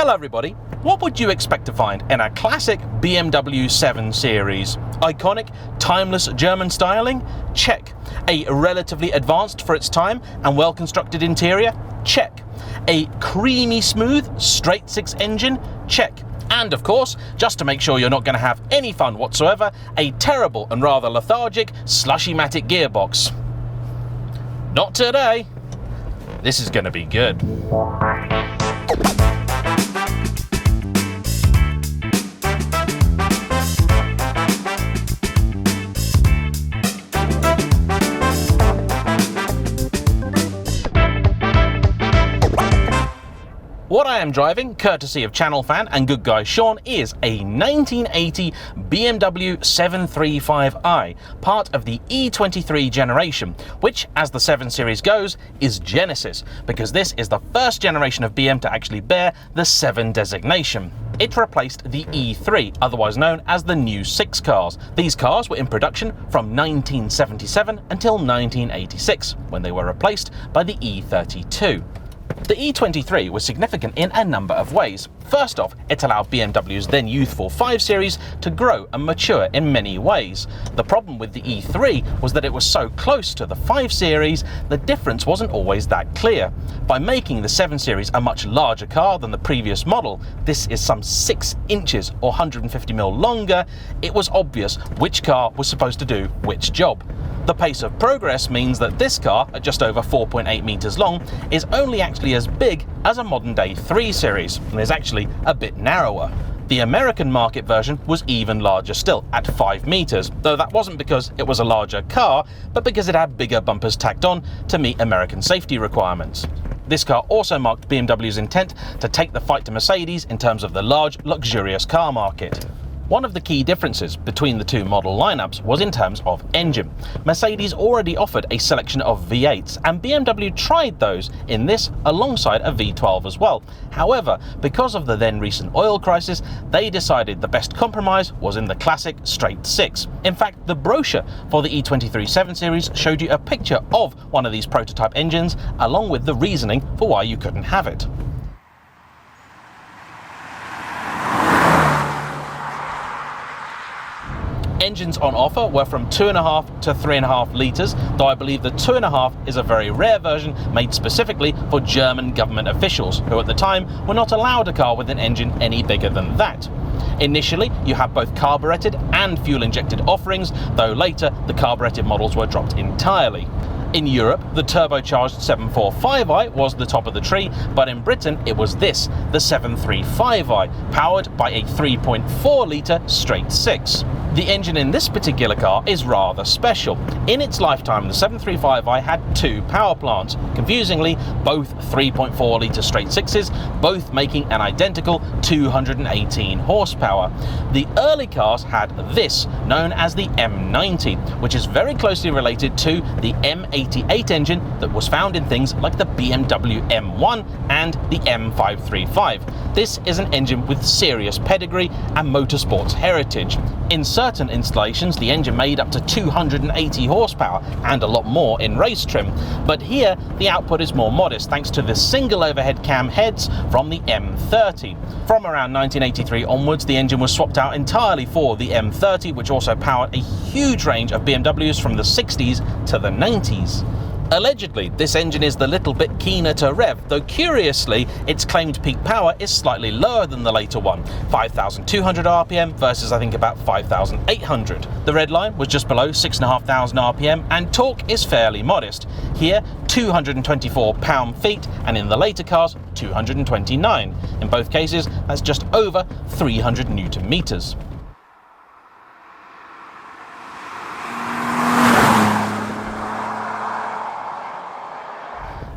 Hello everybody, what would you expect to find in a classic BMW 7 Series? Iconic, timeless German styling? Check. A relatively advanced for its time and well-constructed interior? Check. A creamy smooth, straight six engine? Check. And of course, just to make sure you're not going to have any fun whatsoever, a terrible and rather lethargic, slushy-matic gearbox. Not today. This is going to be good. What I am driving, courtesy of channel fan and good guy Sean, is a 1980 BMW 735i, part of the E23 generation, which, as the 7 Series goes, is Genesis, because this is the first generation of BM to actually bear the 7 designation. It replaced the E3, otherwise known as the New 6 cars. These cars were in production from 1977 until 1986, when they were replaced by the E32. The E23 was significant in a number of ways. First off, it allowed BMW's then youthful 5 Series to grow and mature in many ways. The problem with the E3 was that it was so close to the 5 Series, the difference wasn't always that clear. By making the 7 Series a much larger car than the previous model, this is some 6 inches or 150mm longer, it was obvious which car was supposed to do which job. The pace of progress means that this car, at just over 4.8 meters long, is only actually as big as a modern-day 3 Series, and is actually a bit narrower. The American market version was even larger still, at 5 meters, though that wasn't because it was a larger car, but because it had bigger bumpers tacked on to meet American safety requirements. This car also marked BMW's intent to take the fight to Mercedes in terms of the large, luxurious car market. One of the key differences between the two model lineups was in terms of engine. Mercedes already offered a selection of V8s, and BMW tried those in this alongside a V12 as well. However, because of the then recent oil crisis, they decided the best compromise was in the classic straight 6. In fact, the brochure for the E23 7 Series showed you a picture of one of these prototype engines, along with the reasoning for why you couldn't have it. Engines on offer were from 2.5 to 3.5 litres, though I believe the 2.5 is a very rare version made specifically for German government officials, who at the time were not allowed a car with an engine any bigger than that. Initially, you had both carburetted and fuel-injected offerings, though later the carburetted models were dropped entirely. In Europe, the turbocharged 745i was the top of the tree, but in Britain it was this, the 735i, powered by a 3.4-litre straight 6. The engine in this particular car is rather special. In its lifetime, the 735i had 2 power plants, confusingly both 3.4-litre straight 6s, both making an identical 218 horsepower. The early cars had this, known as the M90, which is very closely related to the M88 engine that was found in things like the BMW M1 and the M535. This is an engine with serious pedigree and motorsports heritage. In certain installations, the engine made up to 280 horsepower and a lot more in race trim, but here the output is more modest thanks to the single overhead cam heads from the M30. From around 1983 onwards, the engine was swapped out entirely for the M30, which also powered a huge range of BMWs from the 60s to the 90s. Allegedly, this engine is the little bit keener to rev, though curiously, its claimed peak power is slightly lower than the later one, 5,200 RPM versus I think about 5,800. The red line was just below 6,500 RPM, and torque is fairly modest. Here, 224 pound-feet, and in the later cars, 229. In both cases, that's just over 300 Newton meters.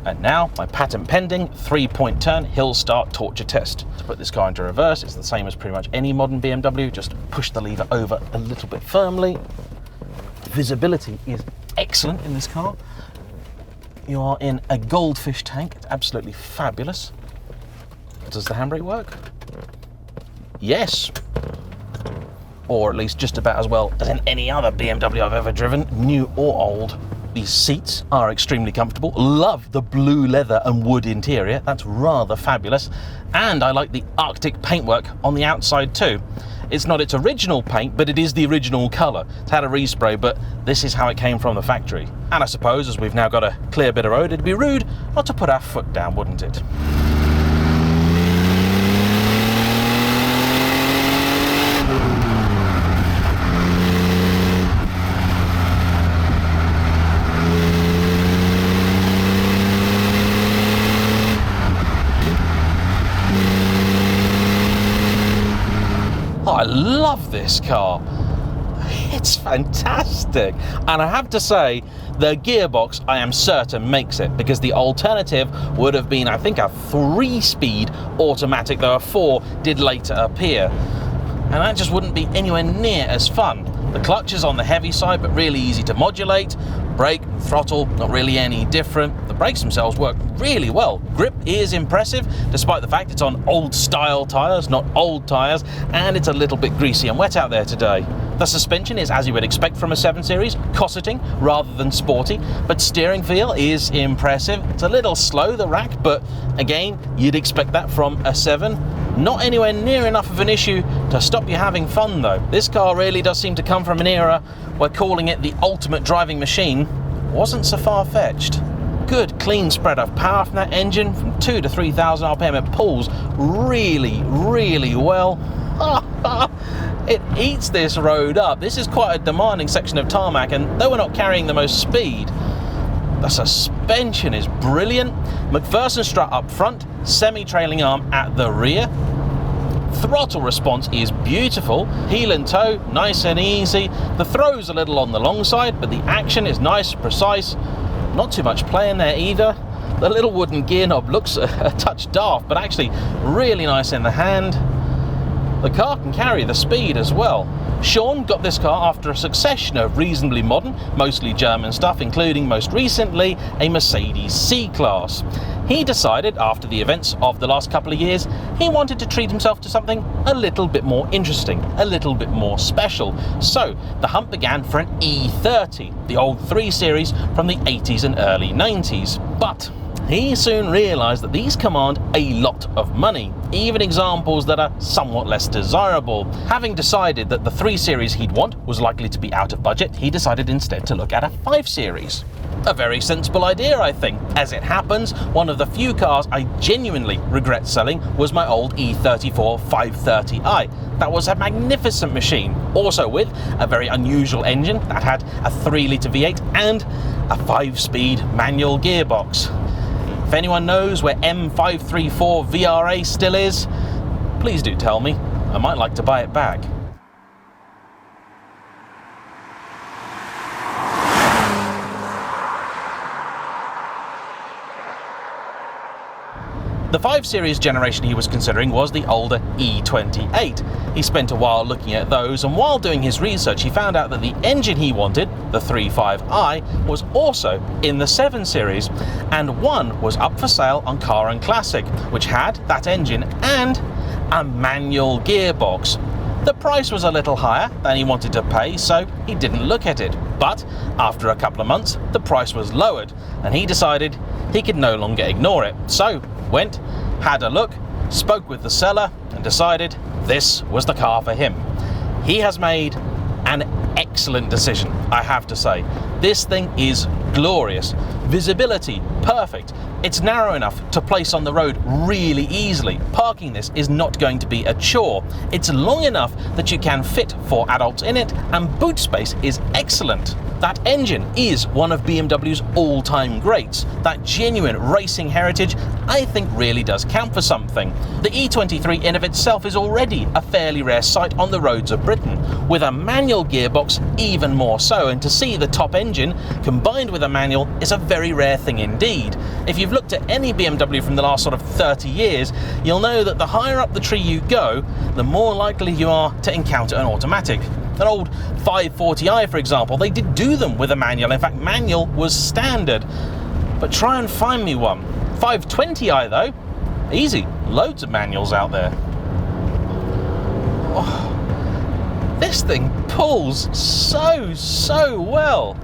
And now, my patent-pending 3-point turn hill start torture test. To put this car into reverse, it's the same as pretty much any modern BMW, just push the lever over a little bit firmly. Visibility is excellent in this car. You are in a goldfish tank, it's absolutely fabulous. Does the handbrake work? Yes. Or at least just about as well as in any other BMW I've ever driven, new or old. These seats are extremely comfortable. Love the blue leather and wood interior. That's rather fabulous. And I like the Arctic paintwork on the outside too. It's not its original paint, but it is the original colour. It's had a respray, but this is how it came from the factory. And I suppose, as we've now got a clear bit of road, it'd be rude not to put our foot down, wouldn't it? I love this car. It's fantastic. And I have to say, the gearbox, I am certain, makes it, because the alternative would have been, I think, a 3-speed automatic, though a 4 did later appear. And that just wouldn't be anywhere near as fun. The clutch is on the heavy side, but really easy to modulate. Brake, throttle, not really any different. The brakes themselves work really well. Grip is impressive, despite the fact it's on old style tyres, not old tyres, and it's a little bit greasy and wet out there today. The suspension is as you would expect from a 7 Series, cosseting rather than sporty, but steering feel is impressive. It's a little slow, the rack, but again, you'd expect that from a 7. Not anywhere near enough of an issue to stop you having fun though. This car really does seem to come from an era where calling it the ultimate driving machine wasn't so far-fetched. Good clean spread of power from that engine, from 2,000 to 3,000 RPM. It pulls really, really well. It eats this road up. This is quite a demanding section of tarmac, and though we're not carrying the most speed, the suspension is brilliant. McPherson strut up front, semi-trailing arm at the rear. Throttle response is beautiful. Heel and toe, nice and easy. The throw's a little on the long side, but the action is nice, precise. Not too much play in there either. The little wooden gear knob looks a touch daft, but actually really nice in the hand. The car can carry the speed as well. Sean got this car after a succession of reasonably modern, mostly German stuff, including most recently a Mercedes C-Class. He decided, after the events of the last couple of years, he wanted to treat himself to something a little bit more interesting, a little bit more special. So the hunt began for an E30, the old 3 Series from the 80s and early 90s. But he soon realised that these command a lot of money, even examples that are somewhat less desirable. Having decided that the 3 Series he'd want was likely to be out of budget, he decided instead to look at a 5 Series. A very sensible idea, I think. As it happens, one of the few cars I genuinely regret selling was my old E34 530i. That was a magnificent machine, also with a very unusual engine that had a 3-litre V8 and a 5-speed manual gearbox. If anyone knows where M534 VRA still is, please do tell me. I might like to buy it back. The 5 Series generation he was considering was the older E28. He spent a while looking at those, and while doing his research he found out that the engine he wanted, the 35i, was also in the 7 Series, and one was up for sale on Car and Classic, which had that engine and a manual gearbox. The price was a little higher than he wanted to pay, so he didn't look at it. But after a couple of months, the price was lowered, and he decided he could no longer ignore it. So went, had a look, spoke with the seller, and decided this was the car for him. He has made an excellent decision, I have to say. This thing is glorious. Visibility, perfect. It's narrow enough to place on the road really easily. Parking this is not going to be a chore. It's long enough that you can fit 4 adults in it, and boot space is excellent. That engine is one of BMW's all-time greats. That genuine racing heritage, I think, really does count for something. The E23 in of itself is already a fairly rare sight on the roads of Britain, with a manual gearbox even more so, and to see the top engine combined with a manual is a very rare thing indeed. If you've looked at any BMW from the last sort of 30 years, you'll know that the higher up the tree you go, the more likely you are to encounter an automatic. An old 540i, for example, they did do them with a manual. In fact, manual was standard. But try and find me one. 520i though, easy. Loads of manuals out there. Oh, this thing pulls so well.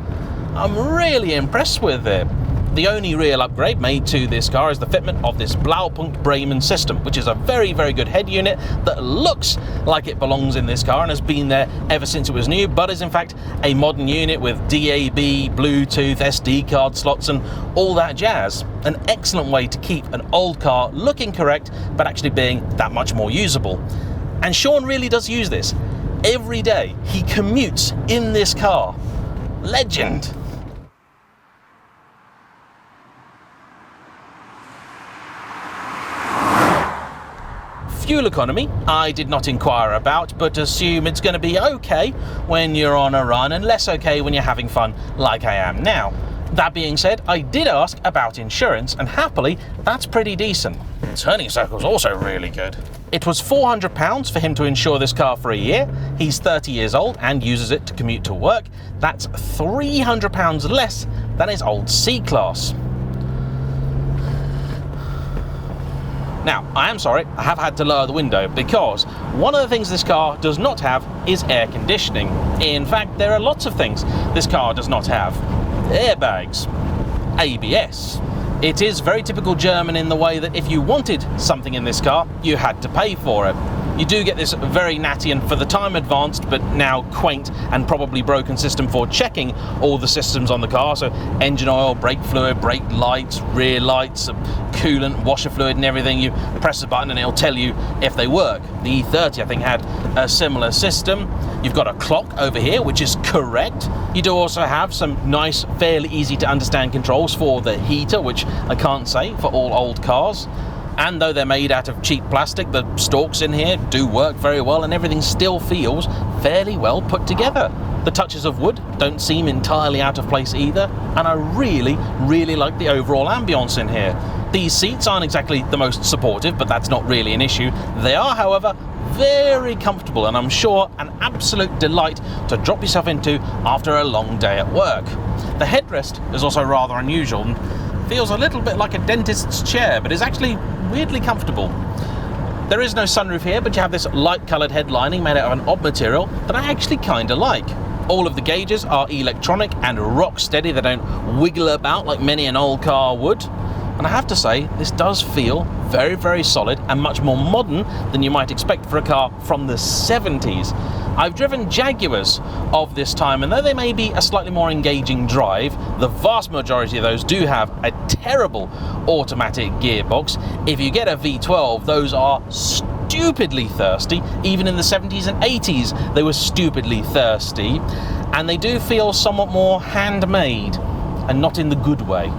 I'm really impressed with it. The only real upgrade made to this car is the fitment of this Blaupunkt Bremen system, which is a very, very good head unit that looks like it belongs in this car and has been there ever since it was new, but is in fact a modern unit with DAB, Bluetooth, SD card slots and all that jazz. An excellent way to keep an old car looking correct, but actually being that much more usable. And Sean really does use this. Every day he commutes in this car. Legend. Fuel economy, I did not inquire about, but assume it's going to be okay when you're on a run and less okay when you're having fun like I am now. That being said, I did ask about insurance, and happily, that's pretty decent. Turning circle's also really good. It was £400 for him to insure this car for a year. He's 30 years old and uses it to commute to work. That's £300 less than his old C-Class. Now, I am sorry, I have had to lower the window because one of the things this car does not have is air conditioning. In fact, there are lots of things this car does not have. Airbags, ABS. It is very typical German in the way that if you wanted something in this car, you had to pay for it. You do get this very natty and for the time advanced but now quaint and probably broken system for checking all the systems on the car, so engine oil, brake fluid, brake lights, rear lights, coolant, washer fluid and everything. You press a button and it'll tell you if they work. The E30 I think had a similar system. You've got a clock over here which is correct. You do also have some nice, fairly easy to understand controls for the heater, which I can't say for all old cars. And though they're made out of cheap plastic, the stalks in here do work very well and everything still feels fairly well put together. The touches of wood don't seem entirely out of place either, and I really, really like the overall ambience in here. These seats aren't exactly the most supportive, but that's not really an issue. They are, however, very comfortable and I'm sure an absolute delight to drop yourself into after a long day at work. The headrest is also rather unusual and feels a little bit like a dentist's chair, but is actually weirdly comfortable. There is no sunroof here, but you have this light coloured headlining made out of an odd material that I actually kinda like. All of the gauges are electronic and rock steady. They don't wiggle about like many an old car would. And I have to say, this does feel very, very solid and much more modern than you might expect for a car from the 70s. I've driven Jaguars of this time, and though they may be a slightly more engaging drive, the vast majority of those do have a terrible automatic gearbox. If you get a V12, those are stupidly thirsty. Even in the 70s and 80s, they were stupidly thirsty, and they do feel somewhat more handmade, and not in the good way.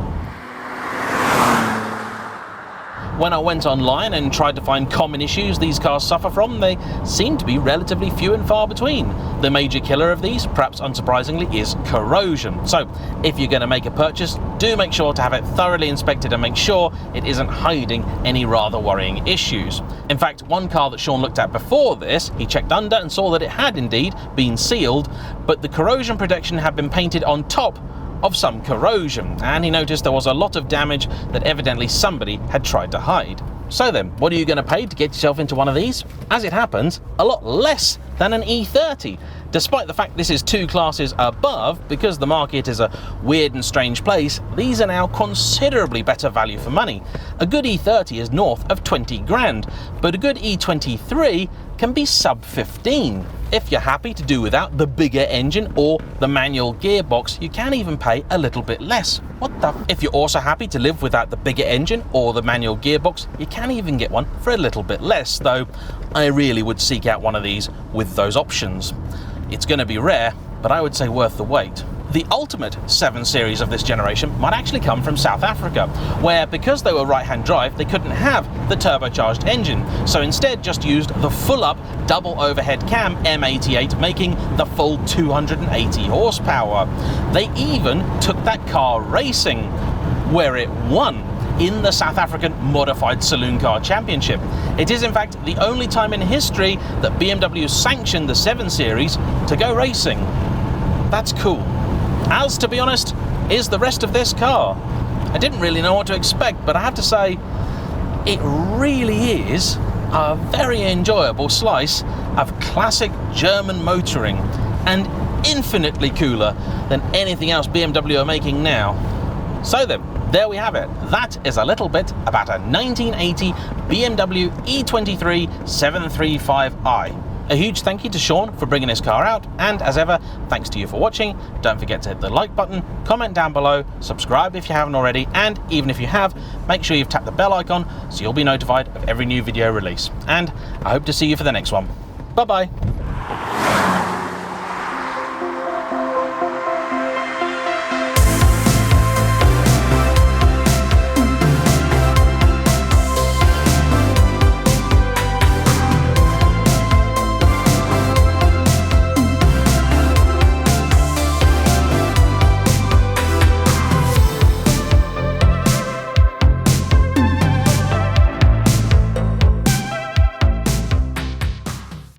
When I went online and tried to find common issues these cars suffer from, they seem to be relatively few and far between. The major killer of these, perhaps unsurprisingly, is corrosion. So if you're going to make a purchase, do make sure to have it thoroughly inspected and make sure it isn't hiding any rather worrying issues. In fact, one car that Sean looked at before this, he checked under and saw that it had indeed been sealed, but the corrosion protection had been painted on top of some corrosion, and he noticed there was a lot of damage that evidently somebody had tried to hide. So then, what are you going to pay to get yourself into one of these? As it happens, a lot less than an E30. Despite the fact this is 2 classes above, because the market is a weird and strange place, these are now considerably better value for money. A good E30 is north of 20 grand, but a good E23 can be sub 15. If you're happy to do without the bigger engine or the manual gearbox, you can even pay a little bit less. What the? If you're also happy to live without the bigger engine or the manual gearbox, you can even get one for a little bit less, though I really would seek out one of these with those options. It's going to be rare, but I would say worth the wait. The ultimate 7 Series of this generation might actually come from South Africa, where because they were right-hand drive, they couldn't have the turbocharged engine, so instead just used the full-up double overhead cam M88, making the full 280 horsepower. They even took that car racing, where it won in the South African Modified Saloon Car Championship. It is in fact the only time in history that BMW sanctioned the 7 Series to go racing. That's cool. As, to be honest, is the rest of this car. I didn't really know what to expect, but I have to say, it really is a very enjoyable slice of classic German motoring. And infinitely cooler than anything else BMW are making now. So then, there we have it. That is a little bit about a 1980 BMW E23 735i. A huge thank you to Sean for bringing his car out, and as ever, thanks to you for watching. Don't forget to hit the like button, comment down below, subscribe if you haven't already, and even if you have, make sure you've tapped the bell icon so you'll be notified of every new video release. And I hope to see you for the next one. Bye bye.